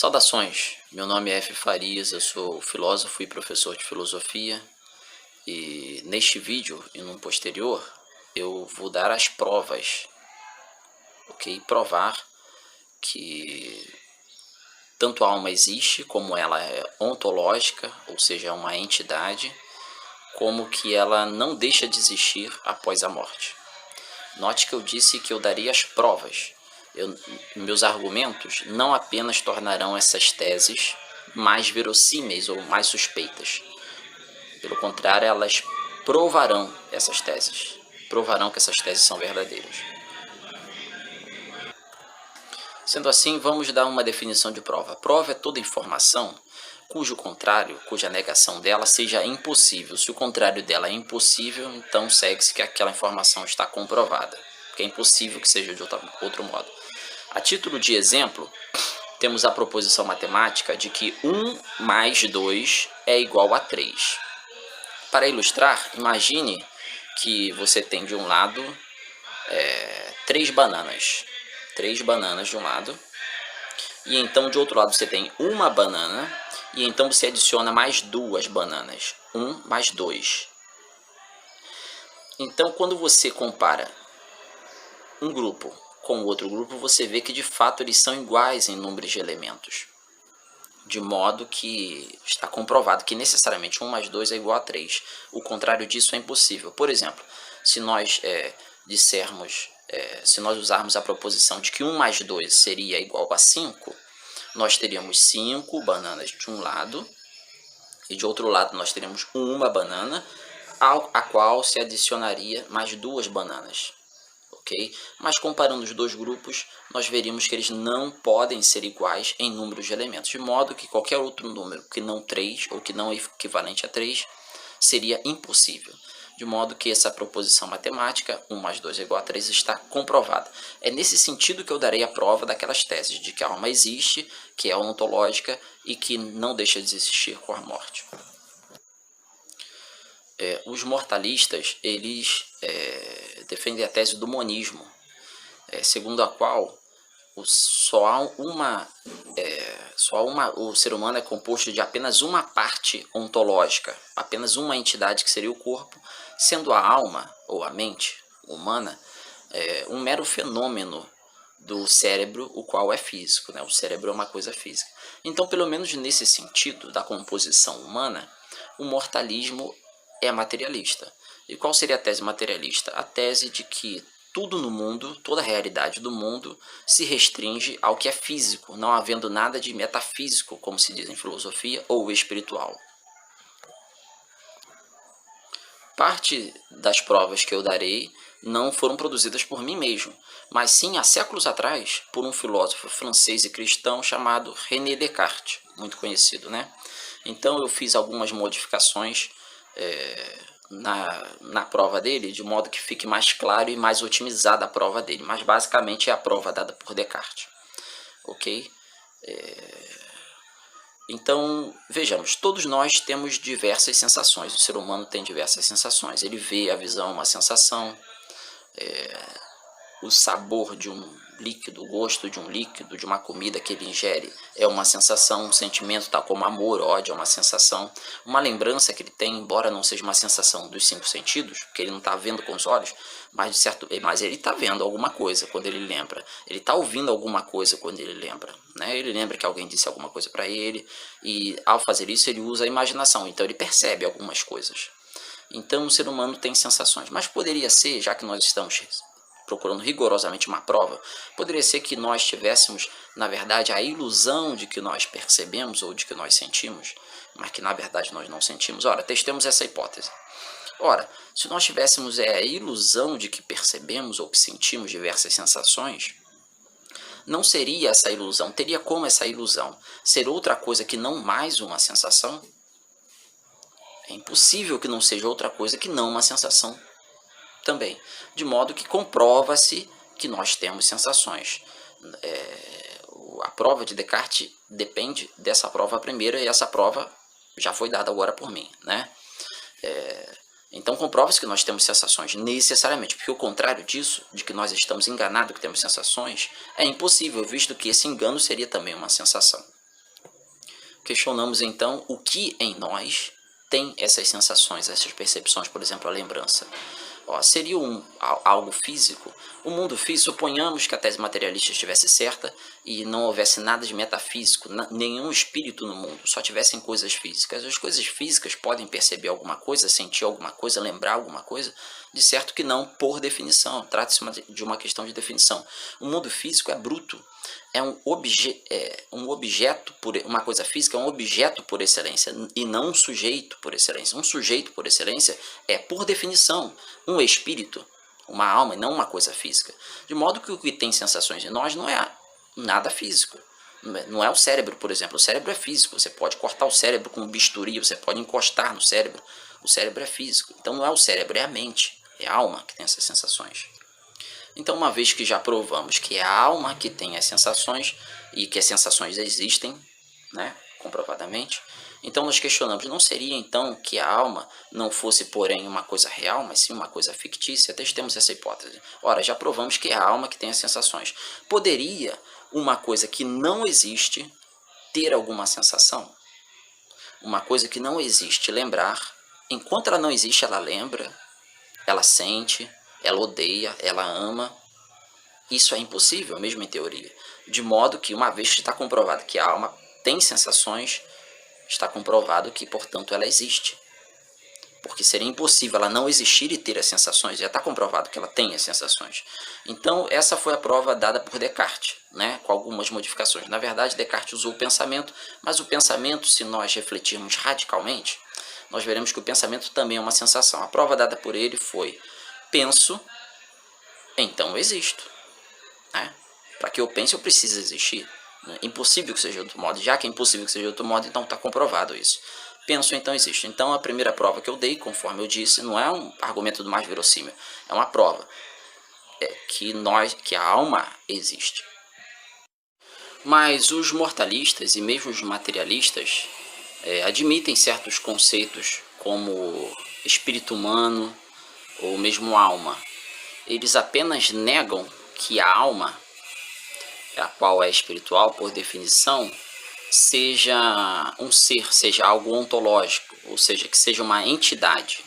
Saudações, meu nome é F. Farias, eu sou filósofo e professor de filosofia e neste vídeo e num posterior eu vou dar as provas, ok? Provar que tanto a alma existe, como ela é ontológica, ou seja, é uma entidade, como que ela não deixa de existir após a morte. Note que eu disse que eu daria as provas. Meus argumentos não apenas tornarão essas teses mais verossímeis ou mais suspeitas. Pelo contrário, elas provarão essas teses. Provarão que essas teses são verdadeiras. Sendo assim, vamos dar uma definição de prova. Prova é toda informação cujo contrário, cuja negação dela seja impossível. Se o contrário dela é impossível, então segue-se que aquela informação está comprovada, porque é impossível que seja de outro modo. A título de exemplo, temos a proposição matemática de que 1 mais 2 é igual a 3. Para ilustrar, imagine que você tem de um lado 3 bananas. 3 bananas de um lado. E então de outro lado você tem uma banana. E então você adiciona mais 2 bananas. 1 mais 2. Então quando você compara um grupo com outro grupo, você vê que de fato eles são iguais em números de elementos. De modo que está comprovado que necessariamente 1 mais 2 é igual a 3. O contrário disso é impossível. Por exemplo, se nós se nós usarmos a proposição de que 1 mais 2 seria igual a 5, nós teríamos 5 bananas de um lado e de outro lado nós teríamos uma banana, a qual se adicionaria mais 2 bananas. Okay? Mas comparando os dois grupos, nós veríamos que eles não podem ser iguais em números de elementos, de modo que qualquer outro número que não 3 ou que não é equivalente a 3 seria impossível. De modo que essa proposição matemática, 1 mais 2 é igual a 3, está comprovada. É nesse sentido que eu darei a prova daquelas teses de que a alma existe, que é ontológica e que não deixa de existir com a morte. Os mortalistas, eles defendem a tese do monismo, segundo a qual o ser humano é composto de apenas uma parte ontológica, apenas uma entidade que seria o corpo, sendo a alma ou a mente humana um mero fenômeno do cérebro, o qual é físico, né? O cérebro é uma coisa física. Então, pelo menos nesse sentido da composição humana, o mortalismo é materialista. E qual seria a tese materialista? A tese de que tudo no mundo, toda a realidade do mundo se restringe ao que é físico, não havendo nada de metafísico, como se diz em filosofia, ou espiritual. Parte das provas que eu darei não foram produzidas por mim mesmo, mas sim há séculos atrás por um filósofo francês e cristão chamado René Descartes, muito conhecido, né? Então eu fiz algumas modificações na prova dele, de modo que fique mais claro e mais otimizada a prova dele, mas basicamente é a prova dada por Descartes, ok? Então, vejamos, todos nós temos diversas sensações, o ser humano tem diversas sensações, ele vê, a visão é uma sensação, o sabor de um líquido, o gosto de um líquido, de uma comida que ele ingere é uma sensação, um sentimento tal como amor, ódio é uma sensação, uma lembrança que ele tem, embora não seja uma sensação dos 5 sentidos, porque ele não está vendo com os olhos, mas ele está vendo alguma coisa quando ele lembra, ele está ouvindo alguma coisa quando ele lembra, né? Ele lembra que alguém disse alguma coisa para ele e ao fazer isso ele usa a imaginação, então ele percebe algumas coisas. Então o ser humano tem sensações, mas poderia ser, já que nós estamos procurando rigorosamente uma prova, poderia ser que nós tivéssemos, na verdade, a ilusão de que nós percebemos ou de que nós sentimos, mas que na verdade nós não sentimos. Ora, testemos essa hipótese. Ora, se nós tivéssemos a ilusão de que percebemos ou que sentimos diversas sensações, não seria essa ilusão, teria como essa ilusão ser outra coisa que não mais uma sensação? É impossível que não seja outra coisa que não uma sensação também, de modo que comprova-se que nós temos sensações. A prova de Descartes depende dessa prova primeira, e essa prova já foi dada agora por mim, né? Então comprova-se que nós temos sensações necessariamente, porque o contrário disso, de que nós estamos enganados que temos sensações, é impossível, visto que esse engano seria também uma sensação. questionamos então o que em nós tem essas sensações, essas percepções, por exemplo, a lembrança. Seria algo físico? O mundo físico, suponhamos que a tese materialista estivesse certa e não houvesse nada de metafísico, nenhum espírito no mundo, só tivessem coisas físicas. As coisas físicas podem perceber alguma coisa, sentir alguma coisa, lembrar alguma coisa? De certo que não, por definição. Trata-se de uma questão de definição. O mundo físico é bruto, é um objeto, uma coisa física é um objeto por excelência e não um sujeito por excelência. Um sujeito por excelência é, por definição, um espírito, uma alma e não uma coisa física. De modo que o que tem sensações em nós não é nada físico. Não é o cérebro, por exemplo. O cérebro é físico. Você pode cortar o cérebro com um bisturi, você pode encostar no cérebro. O cérebro é físico. Então não é o cérebro, é a mente, é a alma que tem essas sensações. Então, uma vez que já provamos que é a alma que tem as sensações e que as sensações existem, né, comprovadamente, então nós questionamos, não seria então que a alma não fosse, porém, uma coisa real, mas sim uma coisa fictícia? Testemos essa hipótese. Ora, já provamos que é a alma que tem as sensações. Poderia uma coisa que não existe ter alguma sensação? Uma coisa que não existe lembrar, enquanto ela não existe, ela lembra, ela sente, ela odeia, ela ama. Isso é impossível, mesmo em teoria. De modo que, uma vez que está comprovado que a alma tem sensações, está comprovado que, portanto, ela existe. Porque seria impossível ela não existir e ter as sensações. Já está comprovado que ela tem as sensações. Então, essa foi a prova dada por Descartes, né, com algumas modificações. Na verdade, Descartes usou o pensamento, mas o pensamento, se nós refletirmos radicalmente, nós veremos que o pensamento também é uma sensação. A prova dada por ele foi: penso, então existo. Né? Para que eu pense, eu preciso existir. É impossível que seja de outro modo. Já que é impossível que seja de outro modo, então está comprovado isso. Penso, então existe. Então a primeira prova que eu dei, conforme eu disse, não é um argumento do mais verossímil. É uma prova que a alma existe. Mas os mortalistas e mesmo os materialistas admitem certos conceitos como espírito humano ou mesmo alma. Eles apenas negam que a alma, a qual é espiritual por definição, seja um ser, seja algo ontológico, ou seja, que seja uma entidade.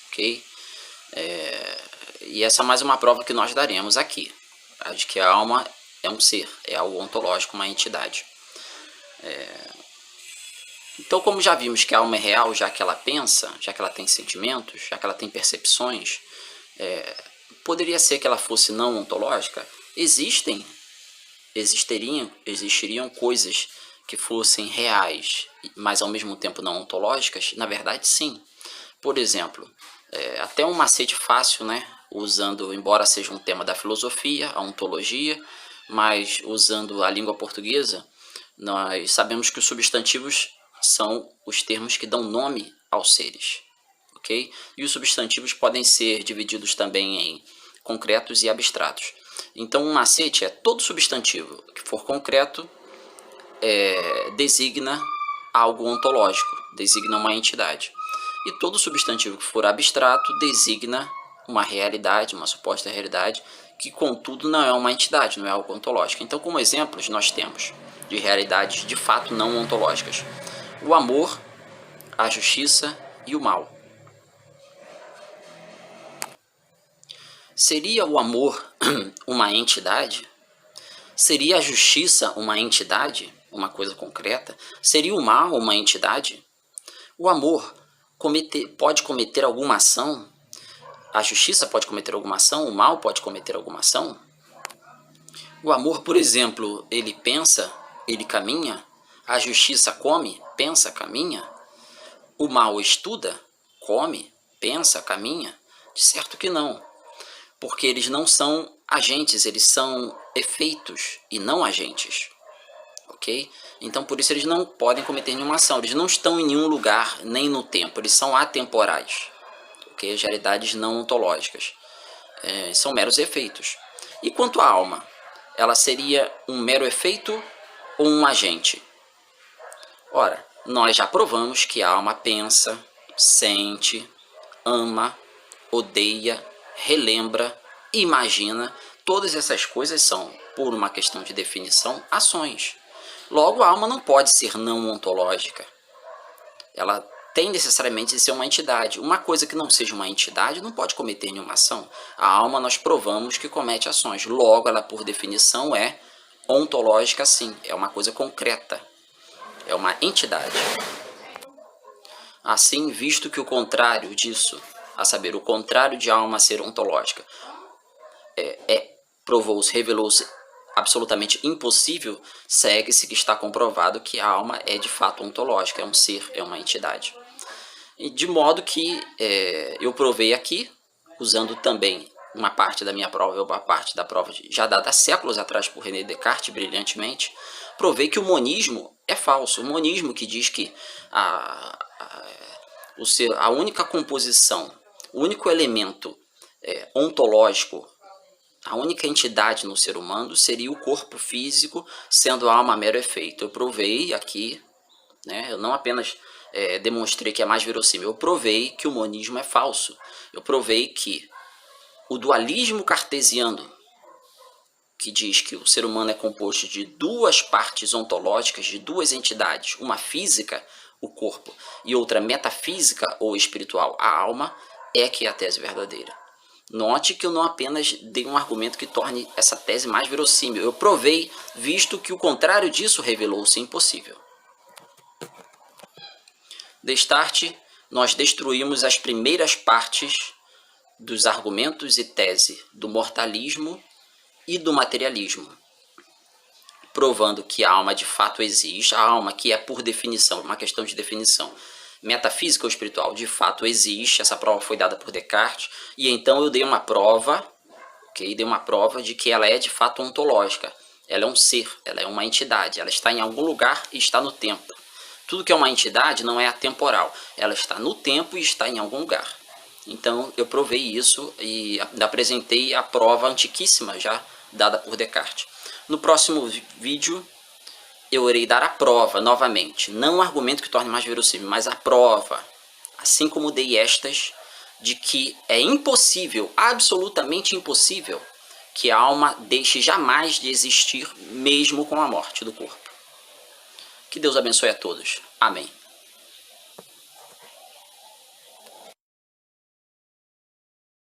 Ok? E essa é mais uma prova que nós daremos aqui, tá? De que a alma é um ser, é algo ontológico, uma entidade. Então, como já vimos que a alma é real, já que ela pensa, já que ela tem sentimentos, já que ela tem percepções, poderia ser que ela fosse não ontológica? Existiriam coisas que fossem reais, mas ao mesmo tempo não ontológicas? Na verdade, sim. Por exemplo, até um macete fácil, né? Usando, embora seja um tema da filosofia, a ontologia, mas usando a língua portuguesa, nós sabemos que os substantivos são os termos que dão nome aos seres, ok? E os substantivos podem ser divididos também em concretos e abstratos. Então, um macete é todo substantivo que for concreto designa algo ontológico, designa uma entidade. E todo substantivo que for abstrato designa uma realidade, uma suposta realidade, que contudo não é uma entidade, não é algo ontológico. Então, como exemplos, nós temos de realidades de fato não ontológicas: o amor, a justiça e o mal. Seria o amor uma entidade? Seria a justiça uma entidade, uma coisa concreta? Seria o mal uma entidade? O amor pode cometer alguma ação? A justiça pode cometer alguma ação? O mal pode cometer alguma ação? O amor, por exemplo, ele pensa, ele caminha? A justiça come, pensa, caminha? O mal estuda, come, pensa, caminha? De certo que não, porque eles não são agentes, eles são efeitos e não agentes, ok? Então por isso eles não podem cometer nenhuma ação, eles não estão em nenhum lugar, nem no tempo, eles são atemporais, ok? As realidades não ontológicas, são meros efeitos. E quanto à alma, ela seria um mero efeito ou um agente? Ora, nós já provamos que a alma pensa, sente, ama, odeia, relembra, imagina. Todas essas coisas são, por uma questão de definição, ações. Logo, a alma não pode ser não ontológica. Ela tem necessariamente de ser uma entidade. Uma coisa que não seja uma entidade não pode cometer nenhuma ação. A alma nós provamos que comete ações. Logo, ela por definição é ontológica sim. É uma coisa concreta. É uma entidade. Assim, visto que o contrário disso, a saber, o contrário de alma ser ontológica, provou-se, revelou-se absolutamente impossível, segue-se que está comprovado que a alma é de fato ontológica, é um ser, é uma entidade. E de modo que eu provei aqui, usando também uma parte da minha prova, uma parte da prova já dada há séculos atrás por René Descartes, brilhantemente, provei que o monismo é falso. O monismo que diz que a única composição, o único elemento ontológico, a única entidade no ser humano seria o corpo físico, sendo a alma mero efeito. Eu provei aqui, né, eu não apenas demonstrei que é mais verossímil, eu provei que o monismo é falso. Eu provei que o dualismo cartesiano, que diz que o ser humano é composto de duas partes ontológicas, de duas entidades, uma física, o corpo, e outra metafísica ou espiritual, a alma, é que é a tese verdadeira. Note que eu não apenas dei um argumento que torne essa tese mais verossímil, eu provei, visto que o contrário disso revelou-se impossível. Destarte, nós destruímos as primeiras partes dos argumentos e tese do mortalismo e do materialismo, provando que a alma de fato existe, a alma que é por definição, uma questão de definição, metafísica ou espiritual, de fato existe. Essa prova foi dada por Descartes, e então eu dei uma prova, dei uma prova de que ela é de fato ontológica, ela é um ser, ela é uma entidade, ela está em algum lugar e está no tempo. Tudo que é uma entidade não é atemporal, ela está no tempo e está em algum lugar. Então eu provei isso e apresentei a prova antiquíssima já dada por Descartes. No próximo vídeo eu irei dar a prova novamente, não um argumento que torne mais verossímil, mas a prova, assim como dei estas, de que é impossível, absolutamente impossível, que a alma deixe jamais de existir mesmo com a morte do corpo. Que Deus abençoe a todos. Amém.